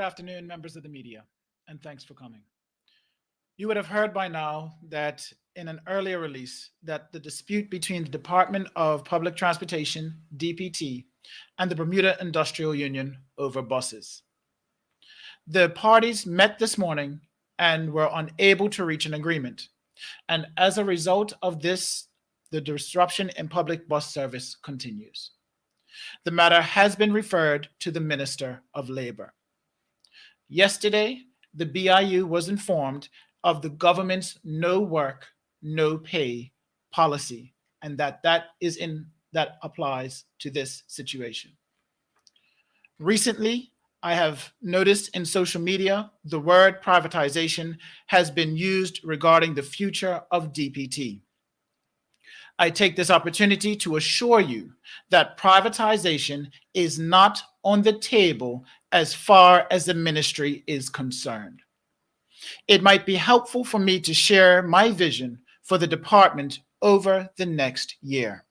afternoon, members of the media, and thanks for coming. You would have heard by now that in an earlier release that the dispute between the Department of Public Transportation, DPT, and the Bermuda Industrial Union over buses. The parties met this morning and were unable to reach an agreement. And as a result of this, the disruption in public bus service continues. The matter has been referred to the Minister of Labor. Yesterday, the BIU was informed of the government's no work, no pay policy, and that applies to this situation. Recently, I have noticed in social media the word privatization has been used regarding the future of DPT. I take this opportunity to assure you that privatization is not on the table as far as the ministry is concerned. It might be helpful for me to share my vision for the department over the next year.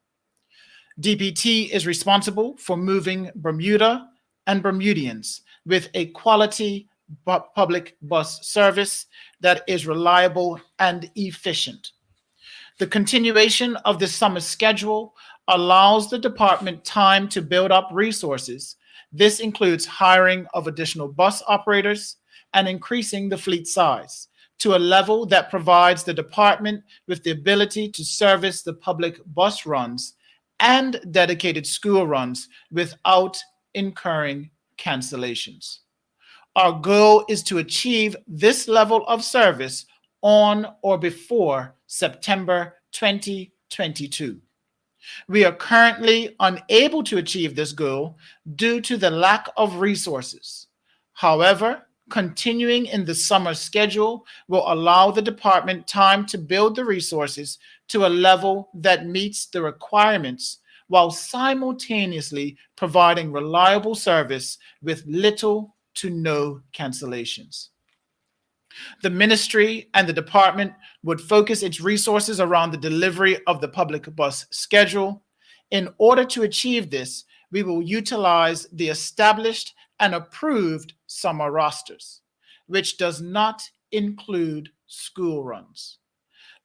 DPT is responsible for moving Bermuda and Bermudians with a quality public bus service that is reliable and efficient. The continuation of the summer schedule allows the department time to build up resources. This includes hiring of additional bus operators and increasing the fleet size to a level that provides the department with the ability to service the public bus runs and dedicated school runs without incurring cancellations. Our goal is to achieve this level of service on or before September 2022. We are currently unable to achieve this goal due to the lack of resources. However, continuing in the summer schedule will allow the department time to build the resources to a level that meets the requirements while simultaneously providing reliable service with little to no cancellations. The ministry and the department would focus its resources around the delivery of the public bus schedule. In order to achieve this, we will utilize the established and approved summer rosters, which does not include school runs.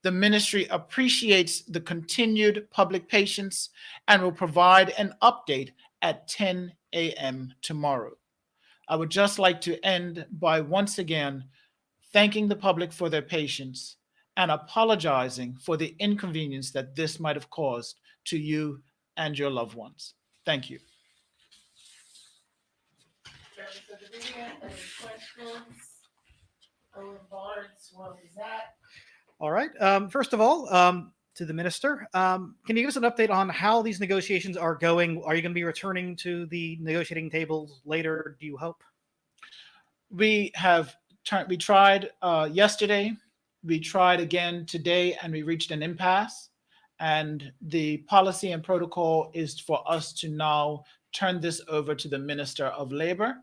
The ministry appreciates the continued public patience and will provide an update at 10 a.m. tomorrow. I would just like to end by once again thanking the public for their patience and apologizing for the inconvenience that this might have caused to you and your loved ones. Thank you. Any questions? Barnes, what was that? All right. First of all, to the minister, can you give us an update on how these negotiations are going? Are you going to be returning to the negotiating tables later, do you hope? We tried yesterday, we tried again today, and we reached an impasse. And the policy and protocol is for us to now turn this over to the Minister of Labor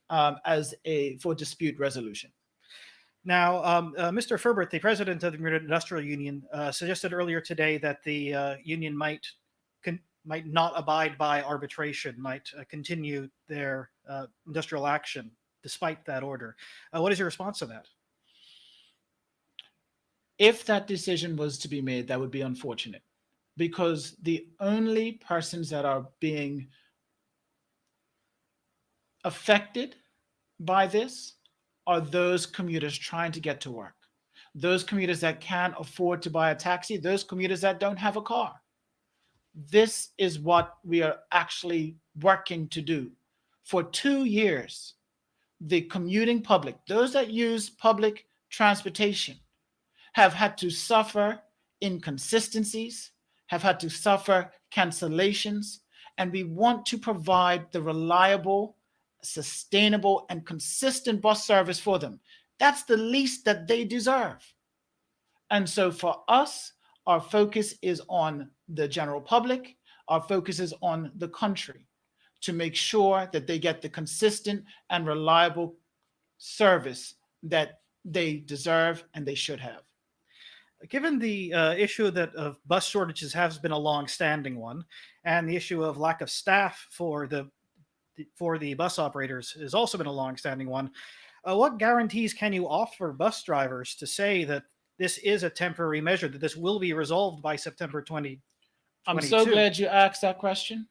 for dispute resolution. Now, Mr. Ferbert, the president of the Bermuda Industrial Union, suggested earlier today that the union might not abide by arbitration, might continue their industrial action despite that order. What is your response to that? If that decision was to be made, that would be unfortunate, because the only persons that are being affected by this are those commuters trying to get to work, those commuters that can't afford to buy a taxi, those commuters that don't have a car. This is what we are actually working to do. For 2 years, the commuting public, those that use public transportation, have had to suffer inconsistencies, have had to suffer cancellations, and we want to provide the reliable, sustainable, and consistent bus service for them. That's the least that they deserve. And so for us, our focus is on the general public, our focus is on the country to make sure that they get the consistent and reliable service that they deserve and they should have. Given the issue that of bus shortages has been a long-standing one, and the issue of lack of staff for the for the bus operators has also been a long-standing one. What guarantees can you offer bus drivers to say that this is a temporary measure, that this will be resolved by September 2022? I'm so glad you asked that question.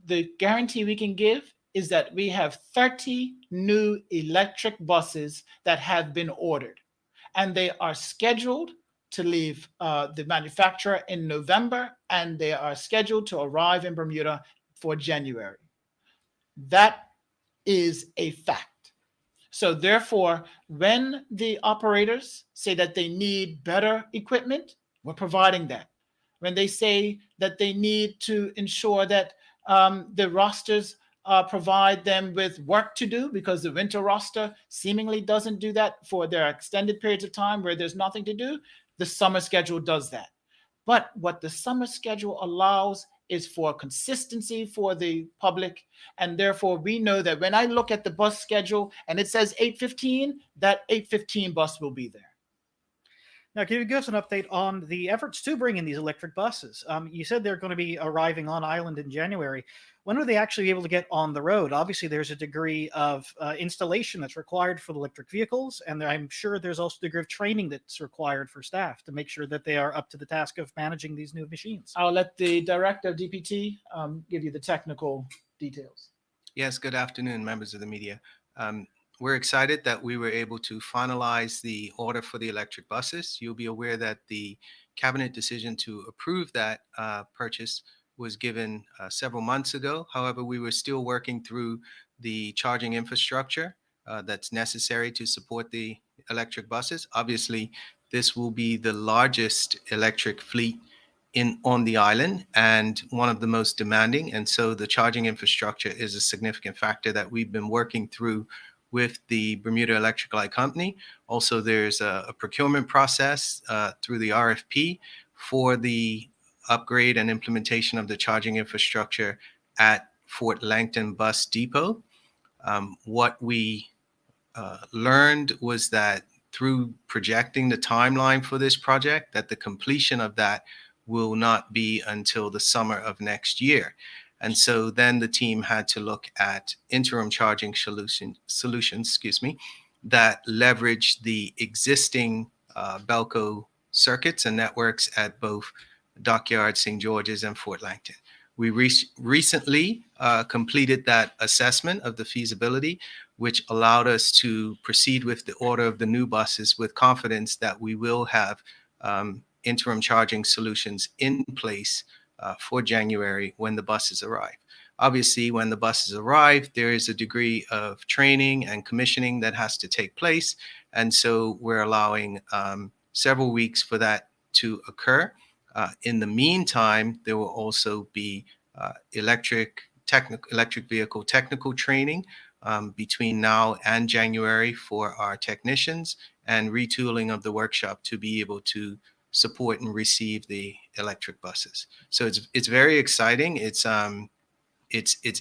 The guarantee we can give is that we have 30 new electric buses that have been ordered, and they are scheduled to leave the manufacturer in November, and they are scheduled to arrive in Bermuda for January. That is a fact. So therefore, when the operators say that they need better equipment, we're providing that. When they say that they need to ensure that the rosters provide them with work to do, because the winter roster seemingly doesn't do that for their extended periods of time where there's nothing to do, the summer schedule does that. But what the summer schedule allows is for consistency for the public. And therefore, we know that when I look at the bus schedule and it says 8:15, that 8:15 bus will be there. Now, can you give us an update on the efforts to bring in these electric buses? You said they're going to be arriving on island in January. When will they actually be able to get on the road? Obviously, there's a degree of installation that's required for the electric vehicles, and I'm sure there's also a degree of training that's required for staff to make sure that they are up to the task of managing these new machines. I'll let the director of DPT give you the technical details. Yes, good afternoon, members of the media. We're excited that we were able to finalize the order for the electric buses. You'll be aware that the cabinet decision to approve that purchase was given several months ago. However, we were still working through the charging infrastructure that's necessary to support the electric buses. Obviously, this will be the largest electric fleet on the island and one of the most demanding. And so the charging infrastructure is a significant factor that we've been working through with the Bermuda Electric Light Company. Also, there's a procurement process through the RFP for the upgrade and implementation of the charging infrastructure at Fort Langton Bus Depot. What we learned was that through projecting the timeline for this project, that the completion of that will not be until the summer of next year. And so then the team had to look at interim charging solutions, that leverage the existing Belco circuits and networks at both Dockyard, St. George's, and Fort Langton. We recently completed that assessment of the feasibility, which allowed us to proceed with the order of the new buses with confidence that we will have interim charging solutions in place for January when the buses arrive. Obviously, when the buses arrive, there is a degree of training and commissioning that has to take place. And so we're allowing several weeks for that to occur. In the meantime, there will also be electric vehicle technical training between now and January for our technicians, and retooling of the workshop to be able to support and receive the electric buses. So it's very exciting. It's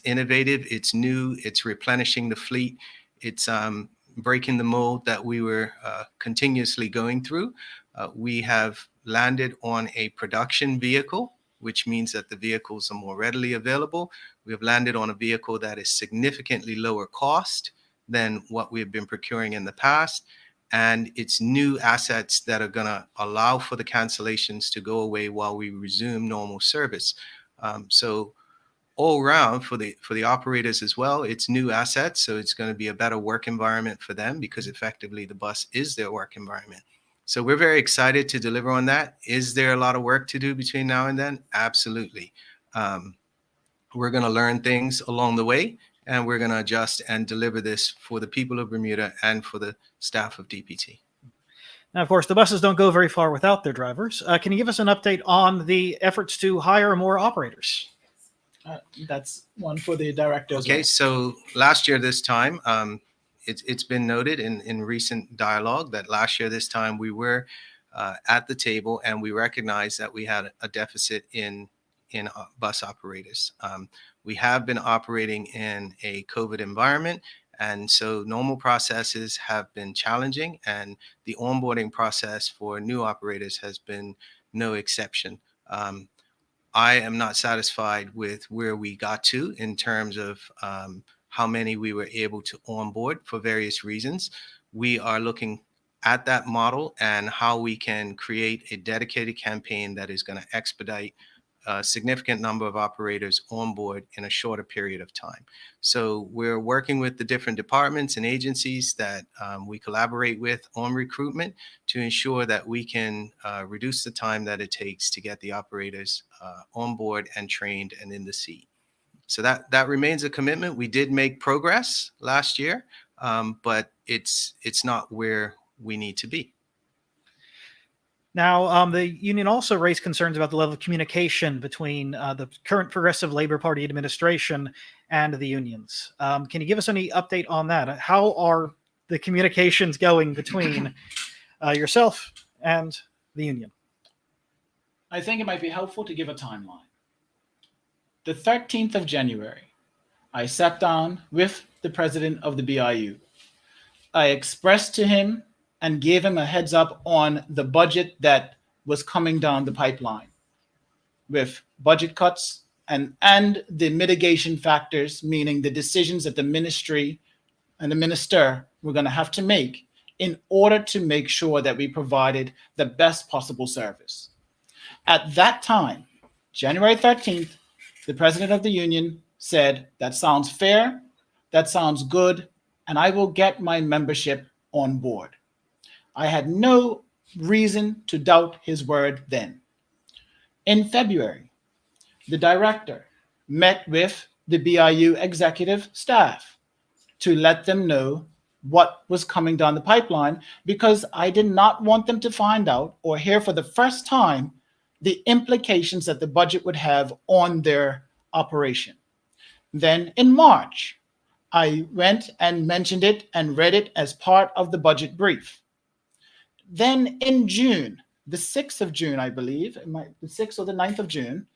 innovative. It's new. It's replenishing the fleet. It's breaking the mold that we were continuously going through. We have landed on a production vehicle, which means that the vehicles are more readily available. We have landed on a vehicle that is significantly lower cost than what we have been procuring in the past. And it's new assets that are going to allow for the cancellations to go away while we resume normal service. So all around for the operators as well, it's new assets. So it's going to be a better work environment for them, because effectively the bus is their work environment. So we're very excited to deliver on that. Is there a lot of work to do between now and then? Absolutely. We're going to learn things along the way, and we're going to adjust and deliver this for the people of Bermuda and for the staff of DPT. Now, of course, the buses don't go very far without their drivers. Can you give us an update on the efforts to hire more operators? That's one for the director. Okay, so last year this time, it's been noted in recent dialogue that last year this time we were at the table, and we recognized that we had a deficit in bus operators. We have been operating in a COVID environment, and so normal processes have been challenging, and the onboarding process for new operators has been no exception. I am not satisfied with where we got to in terms of how many we were able to onboard for various reasons. We are looking at that model and how we can create a dedicated campaign that is going to expedite a significant number of operators on board in a shorter period of time. So we're working with the different departments and agencies that we collaborate with on recruitment to ensure that we can reduce the time that it takes to get the operators on board and trained and in the seat. So that remains a commitment. We did make progress last year, but it's not where we need to be. Now, the union also raised concerns about the level of communication between the current Progressive Labor Party administration and the unions. Can you give us any update on that? How are the communications going between yourself and the union? I think it might be helpful to give a timeline. The 13th of January, I sat down with the president of the BIU. I expressed to him and gave him a heads up on the budget that was coming down the pipeline with budget cuts and the mitigation factors, meaning the decisions that the ministry and the minister were going to have to make in order to make sure that we provided the best possible service. At that time, January 13th, the president of the union said, "That sounds fair, that sounds good, and I will get my membership on board." I had no reason to doubt his word then. In February, the director met with the BIU executive staff to let them know what was coming down the pipeline, because I did not want them to find out or hear for the first time the implications that the budget would have on their operation. Then in March, I went and mentioned it and read it as part of the budget brief. Then in June, the 6th of June, I believe, the 6th or the 9th of June,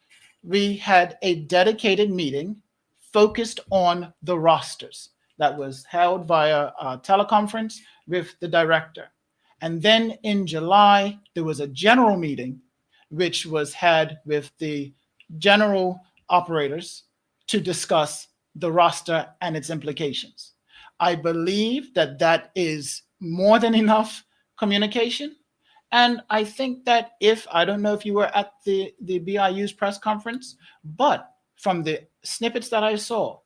we had a dedicated meeting focused on the rosters that was held via a teleconference with the director. And then in July, there was a general meeting which was had with the general operators to discuss the roster and its implications. I believe that that is more than enough communication. And I think that I don't know if you were at the BIU's press conference, but from the snippets that I saw,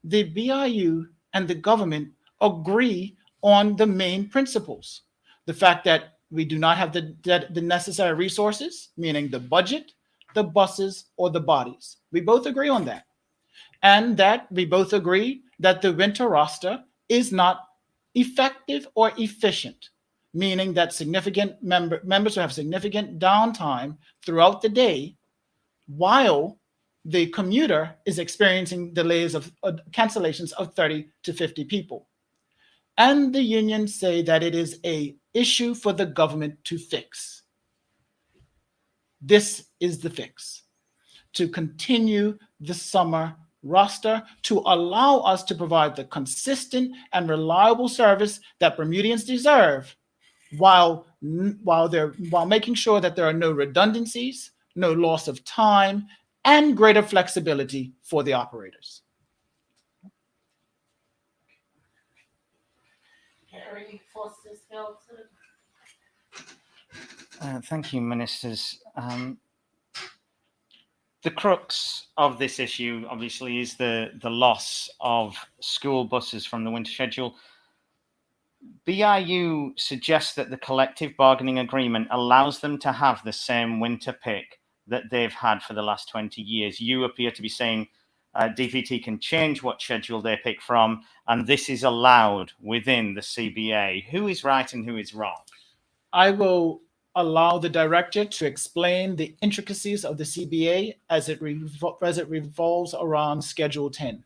the BIU and the government agree on the main principles. The fact that we do not have the necessary resources, meaning the budget, the buses, or the bodies. We both agree on that. And that we both agree that the winter roster is not effective or efficient, meaning that significant members will have significant downtime throughout the day while the commuter is experiencing delays of cancellations of 30 to 50 people. And the unions say that it is an issue for the government to fix. This is the fix: to continue the summer roster, to allow us to provide the consistent and reliable service that Bermudians deserve, while making sure that there are no redundancies, no loss of time, and greater flexibility for the operators. Harry Foster-Skelton. Thank you, Ministers. The crux of this issue, obviously, is the loss of school buses from the winter schedule. BIU suggests that the collective bargaining agreement allows them to have the same winter pick that they've had for the last 20 years. You appear to be saying DPT can change what schedule they pick from, and this is allowed within the CBA. Who is right and who is wrong? I will allow the director to explain the intricacies of the CBA as it revolves around Schedule 10.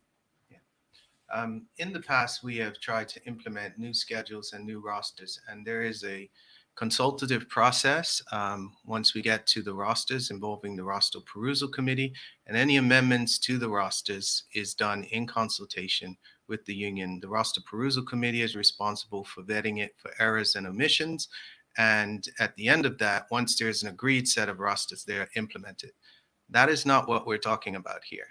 In the past, we have tried to implement new schedules and new rosters, and there is a consultative process once we get to the rosters involving the roster perusal committee, and any amendments to the rosters is done in consultation with the union. The roster perusal committee is responsible for vetting it for errors and omissions, and at the end of that, once there's an agreed set of rosters, they're implemented. That is not what we're talking about here.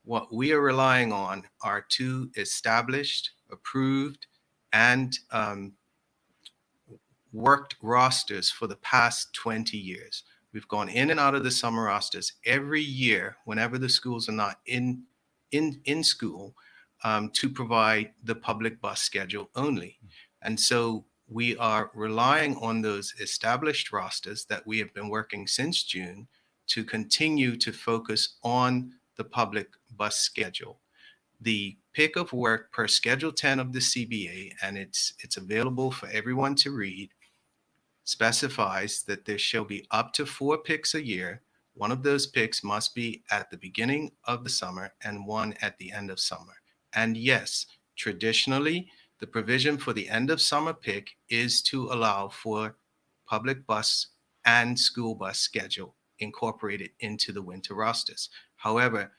What we are relying on are two established, approved, and worked rosters for the past 20 years. We've gone in and out of the summer rosters every year whenever the schools are not in school, to provide the public bus schedule only. And so we are relying on those established rosters that we have been working since June to continue to focus on the public bus schedule. The pick of work per Schedule 10 of the CBA, and it's available for everyone to read, specifies that there shall be up to 4 picks a year. One of those picks must be at the beginning of the summer and one at the end of summer. And yes, traditionally, the provision for the end of summer pick is to allow for public bus and school bus schedule incorporated into the winter rosters. However,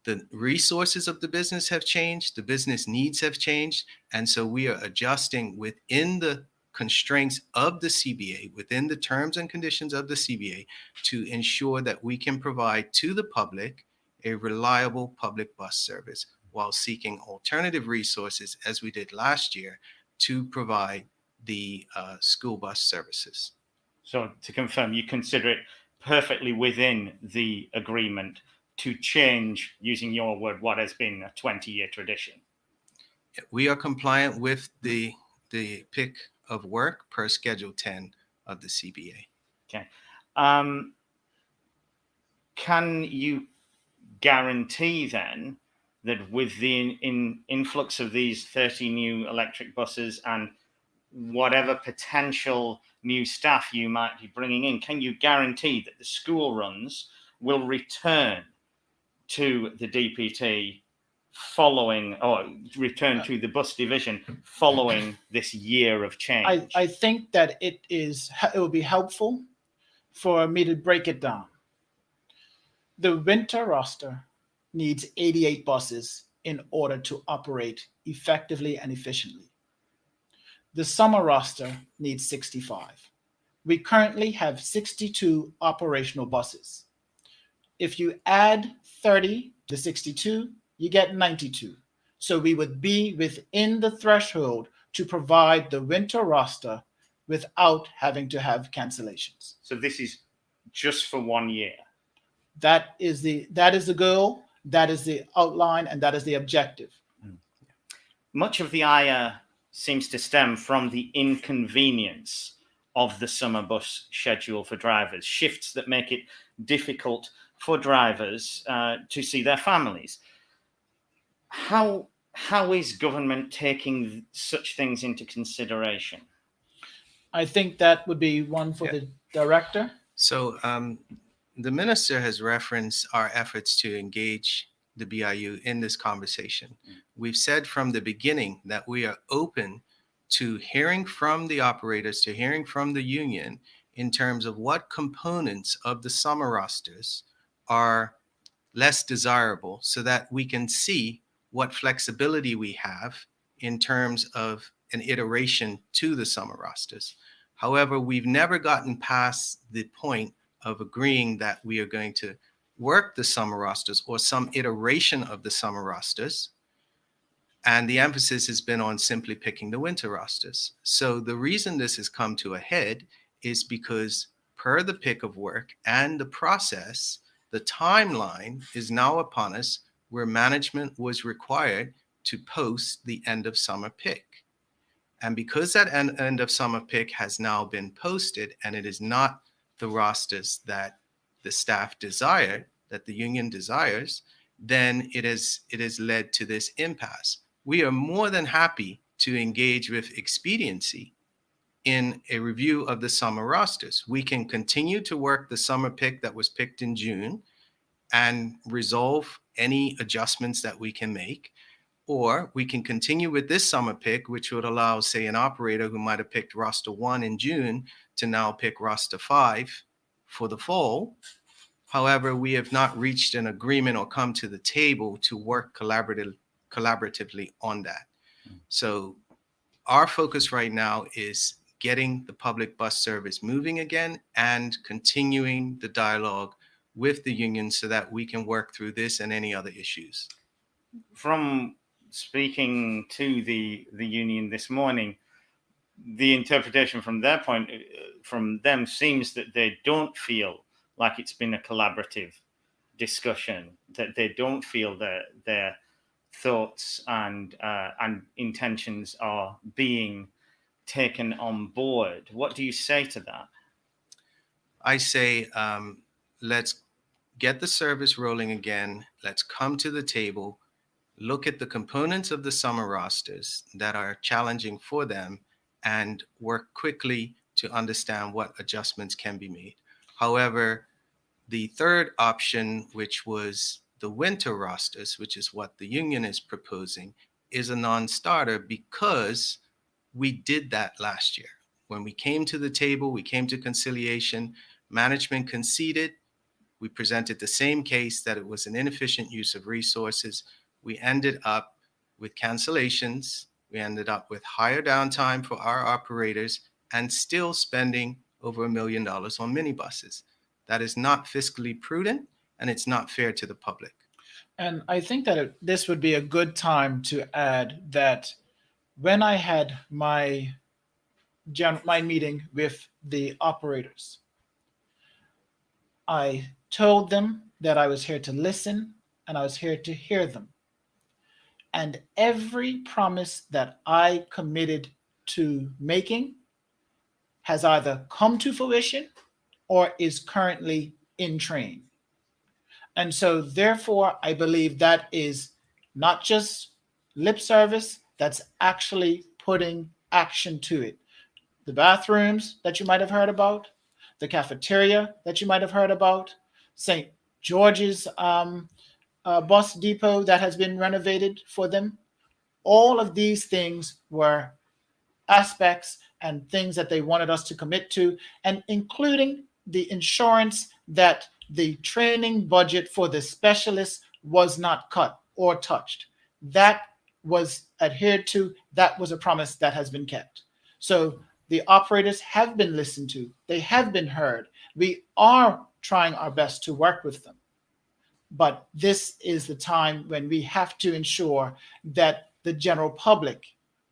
the resources of the business have changed, the business needs have changed, and so we are adjusting within the constraints of the CBA, within the terms and conditions of the CBA, to ensure that we can provide to the public a reliable public bus service while seeking alternative resources, as we did last year, to provide the school bus services. So to confirm, you consider it perfectly within the agreement to change, using your word, what has been a 20-year tradition? We are compliant with the pick of work per Schedule 10 of the CBA. Okay. Can you guarantee then that with the influx of these 30 new electric buses and whatever potential new staff you might be bringing in, can you guarantee that the school runs will return to the DPT following, or return to the bus division following this year of change? I think that it will be helpful for me to break it down. The winter roster needs 88 buses in order to operate effectively and efficiently. The summer roster needs 65. We currently have 62 operational buses. If you add 30 to 62, you get 92. So we would be within the threshold to provide the winter roster without having to have cancellations. So this is just for 1 year. That is the goal, that is the outline, and that is the objective. Much of the ire seems to stem from the inconvenience of the summer bus schedule for drivers, shifts that make it difficult for drivers to see their families. How is government taking such things into consideration? I think that would be one for the director. So the minister has referenced our efforts to engage the BIU in this conversation. We've said from the beginning that we are open to hearing from the operators, to hearing from the union in terms of what components of the summer rosters are less desirable, so that we can see what flexibility we have in terms of an iteration to the summer rosters. However, we've never gotten past the point of agreeing that we are going to work the summer rosters or some iteration of the summer rosters. And the emphasis has been on simply picking the winter rosters. So the reason this has come to a head is because per the pick of work and the process, the timeline is now upon us where management was required to post the end of summer pick. And because that end of summer pick has now been posted and it is not the rosters that the staff desire, that the union desires, then it has led to this impasse. We are more than happy to engage with expediency in a review of the summer rosters. We can continue to work the summer pick that was picked in June and resolve any adjustments that we can make. Or we can continue with this summer pick, which would allow, say, an operator who might have picked roster 1 in June to now pick roster 5 for the fall. However, we have not reached an agreement or come to the table to work collaboratively on that. So our focus right now is getting the public bus service moving again and continuing the dialogue with the union so that we can work through this and any other issues. From speaking to the union this morning, the interpretation from their point, from them, seems that they don't feel like it's been a collaborative discussion, that they don't feel that their thoughts and intentions are being taken on board. What do you say to that? I say, let's get the service rolling again. Let's come to the table, look at the components of the summer rosters that are challenging for them, and work quickly to understand what adjustments can be made. However, the third option, which was the winter rosters, which is what the union is proposing, is a non-starter because we did that last year. When we came to the table, we came to conciliation, management conceded, we presented the same case that it was an inefficient use of resources. We ended up with cancellations. We ended up with higher downtime for our operators and still spending over $1 million on minibuses. That is not fiscally prudent, and it's not fair to the public. And I think that this would be a good time to add that when I had my meeting with the operators, I told them that I was here to listen and I was here to hear them. And every promise that I committed to making has either come to fruition or is currently in train. And so therefore, I believe that is not just lip service, that's actually putting action to it. The bathrooms that you might have heard about, the cafeteria that you might have heard about, St. George's bus depot that has been renovated for them. All of these things were aspects and things that they wanted us to commit to, and including the insurance that the training budget for the specialists was not cut or touched. That was adhered to. That was a promise that has been kept. So the operators have been listened to. They have been heard. We are trying our best to work with them. But this is the time when we have to ensure that the general public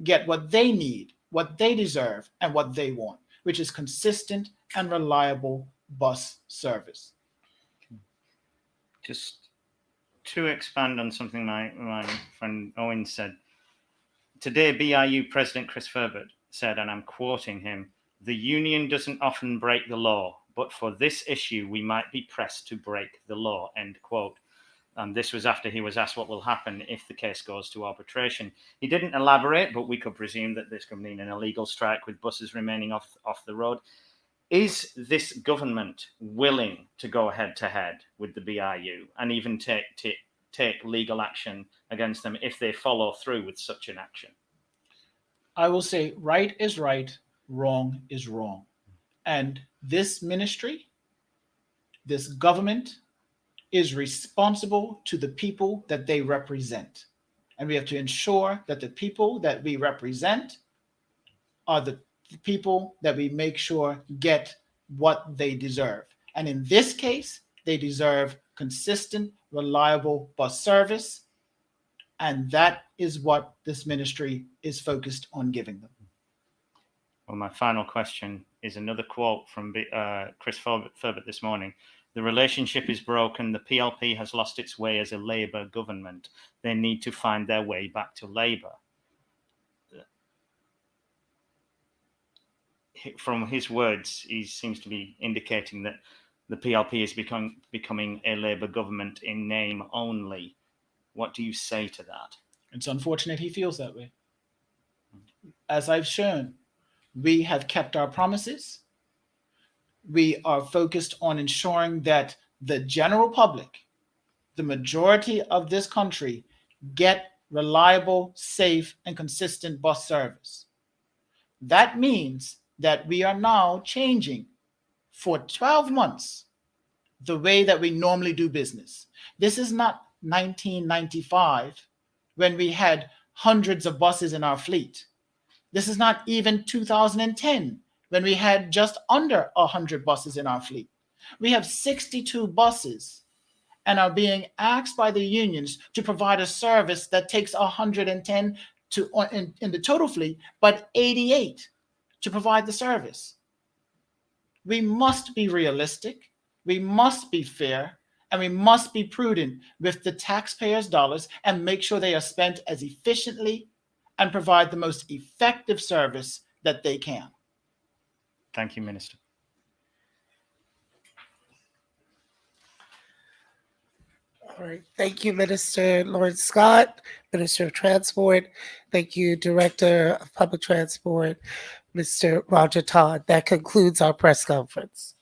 get what they need, what they deserve, and what they want, which is consistent and reliable bus service. Just to expand on something my friend Owen said, today BIU President Chris Ferbert said, and I'm quoting him, "The union doesn't often break the law, but for this issue, we might be pressed to break the law," end quote. This was after he was asked what will happen if the case goes to arbitration. He didn't elaborate, but we could presume that this could mean an illegal strike with buses remaining off the road. Is this government willing to go head to head with the BIU and even take legal action against them if they follow through with such an action? I will say right is right, wrong is wrong. And this ministry, this government, is responsible to the people that they represent. And we have to ensure that the people that we represent are the people that we make sure get what they deserve. And in this case, they deserve consistent, reliable bus service. And that is what this ministry is focused on giving them. Well, my final question is another quote from Chris Ferbert this morning. "The relationship is broken. The PLP has lost its way as a Labour government. They need to find their way back to Labour." From his words, he seems to be indicating that the PLP is becoming a Labour government in name only. What do you say to that? It's unfortunate he feels that way. As I've shown, we have kept our promises. We are focused on ensuring that the general public, the majority of this country, get reliable, safe, and consistent bus service. That means that we are now changing for 12 months the way that we normally do business. This is not 1995 when we had hundreds of buses in our fleet. This is not even 2010 when we had just under 100 buses in our fleet. We have 62 buses and are being asked by the unions to provide a service that takes 110 in the total fleet, but 88 to provide the service. We must be realistic, we must be fair, and we must be prudent with the taxpayers' dollars and make sure they are spent as efficiently and provide the most effective service that they can. Thank you, Minister. All right. Thank you, Minister Lawrence Scott, Minister of Transport. Thank you, Director of Public Transport, Mr. Roger Todd. That concludes our press conference.